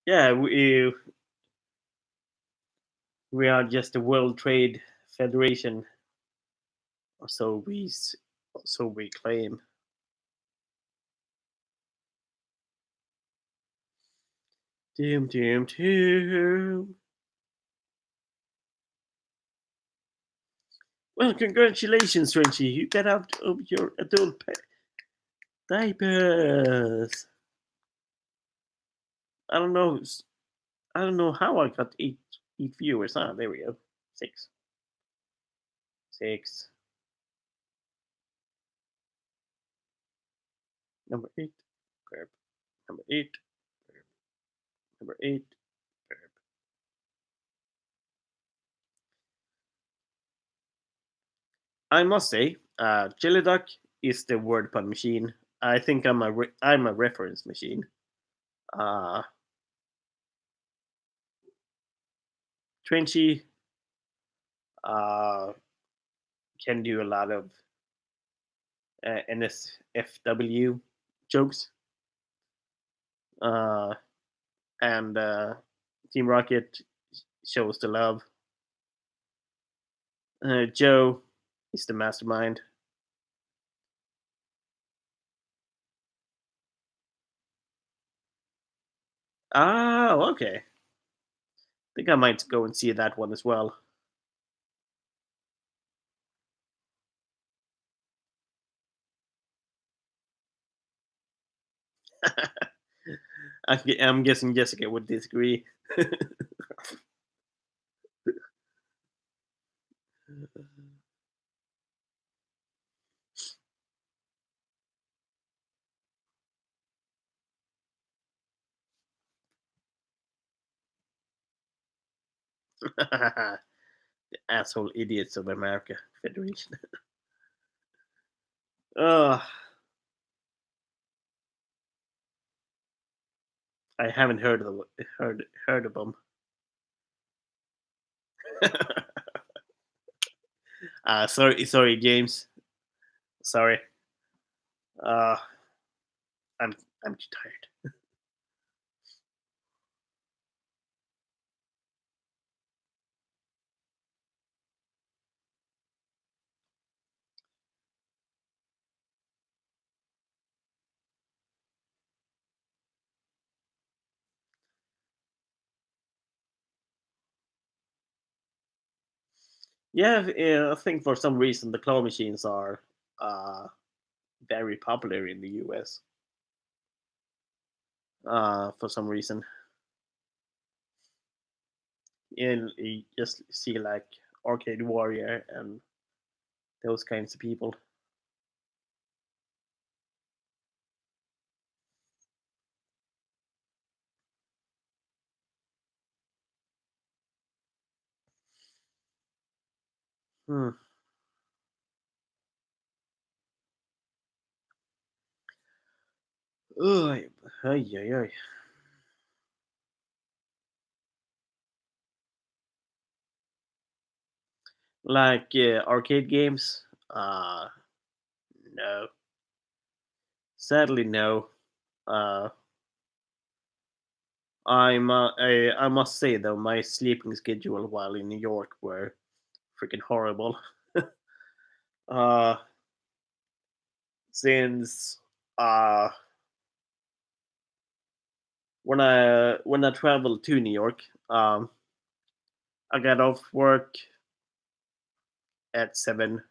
Yeah, we are just the World Trade Federation, or so we claim. Dim dim dim. Well, congratulations, Twinchy. You got out of your adult diapers. I don't know. I don't know how I got eight viewers. Ah, there we go. Six. Six. Number eight. Verb. Number eight. Verb. Number eight. Verb. I must say, Jelly Duck is the word pun machine. I think I'm a reference machine. Uh, 20 uh, can do a lot of NSFW jokes, uh, and Team Rocket shows the love. Joe is the mastermind. Oh, okay. Think I might go and see that one as well. I'm guessing Jessica would disagree. The asshole idiots of America Federation. Oh, I haven't heard of them. Sorry, James. Sorry. Uh, I'm I'm too tired. Yeah, I think for some reason the claw machines are uh, very popular in the US. For some reason, you just see like Arcade Warrior and those kinds of people. Hmm. Oy, ay, ay, ay. Like arcade games? No. Sadly, no. Uh, I must say though, my sleeping schedule while in New York were freaking horrible. uh, since when I traveled to New York, I got off work at 7,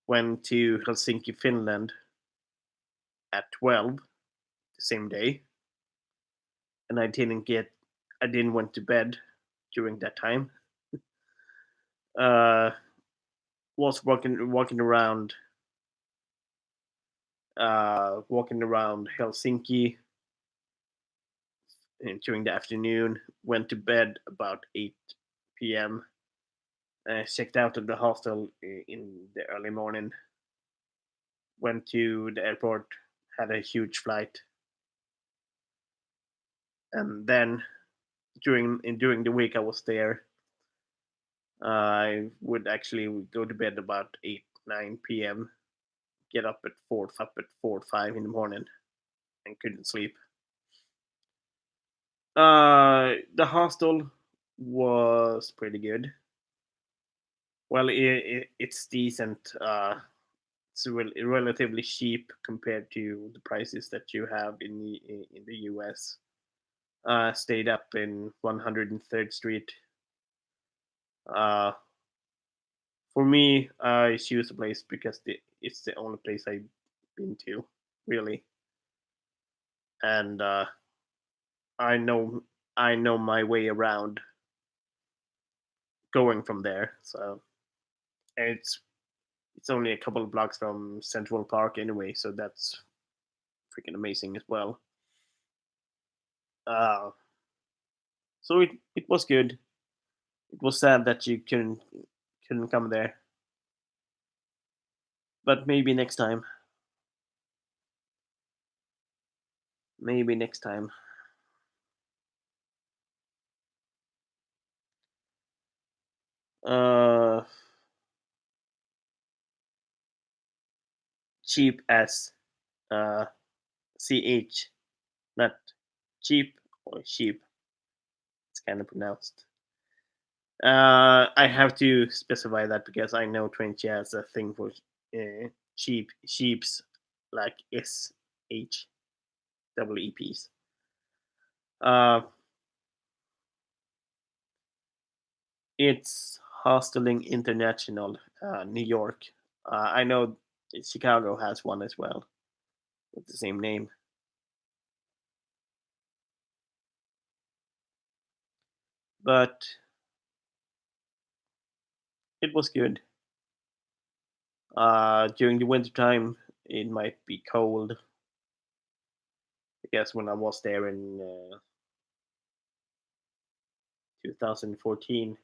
went to Helsinki, Finland at 12 the same day, and I didn't went to bed during that time. Uh, was walking around Helsinki during the afternoon. Went to bed about 8 p.m. Checked out of the hostel in the early morning. Went to the airport, had a huge flight, and then during the week I was there, I would actually go to bed about 8 9 p.m. Get up at 4 5 in the morning and couldn't sleep. The hostel was pretty good. Well, it's decent. It's relatively cheap compared to the prices that you have in the US. Stayed up in 103rd Street. Uh, for me, I choose the place because it's the only place I've been to, really, and I know I know my way around going from there. So it's it's only a couple of blocks from Central Park anyway, so that's freaking amazing as well. Uh, so it was good. It was sad that you couldn't come there, but maybe next time. Maybe next time. Uh, cheap as ch, not cheap or sheep. It's kind of pronounced. I have to specify that because I know Twenty has a thing for sheeps, like SHEEPs. Uh, it's Hosteling International, New York. I know Chicago has one as well with the same name, but it was good. During the winter time, it might be cold. I guess when I was there in 2014,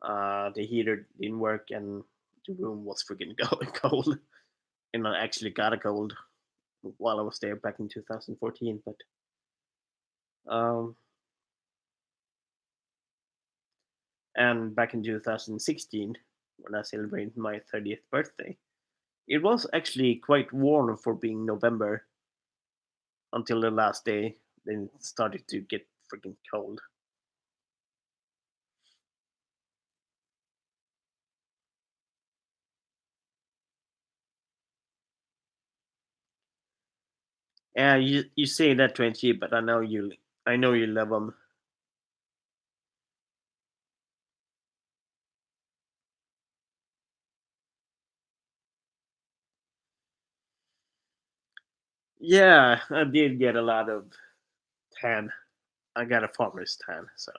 the heater didn't work and the room was freaking cold. And I actually got a cold while I was there back in 2014. But um, and back in 2016, when I celebrated my 30th birthday, it was actually quite warm for being November until the last day. Then it started to get freaking cold. Yeah, you say that 20, but I know you love them. Yeah, I did get a lot of tan. I got a farmer's tan, so.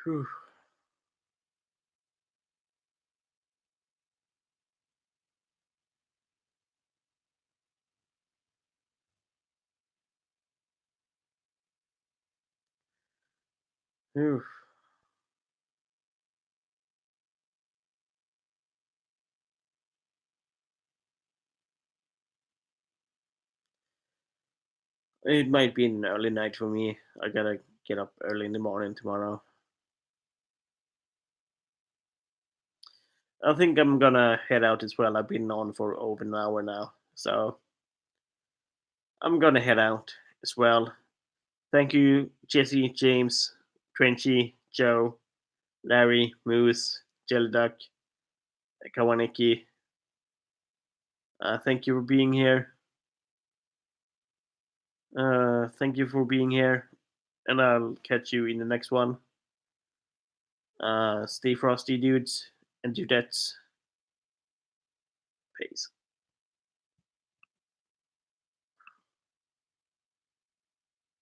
Whew. Whew. It might be an early night for me. I gotta get up early in the morning tomorrow. I think I'm gonna head out as well. I've been on for over an hour now, so I'm gonna head out as well. Thank you, Jesse, James, Trenchy, Joe, Larry, Moose, Jelduck, Kawaneki. Thank you for being here. Thank you for being here, and I'll catch you in the next one. Stay frosty, dudes and dudettes. Peace.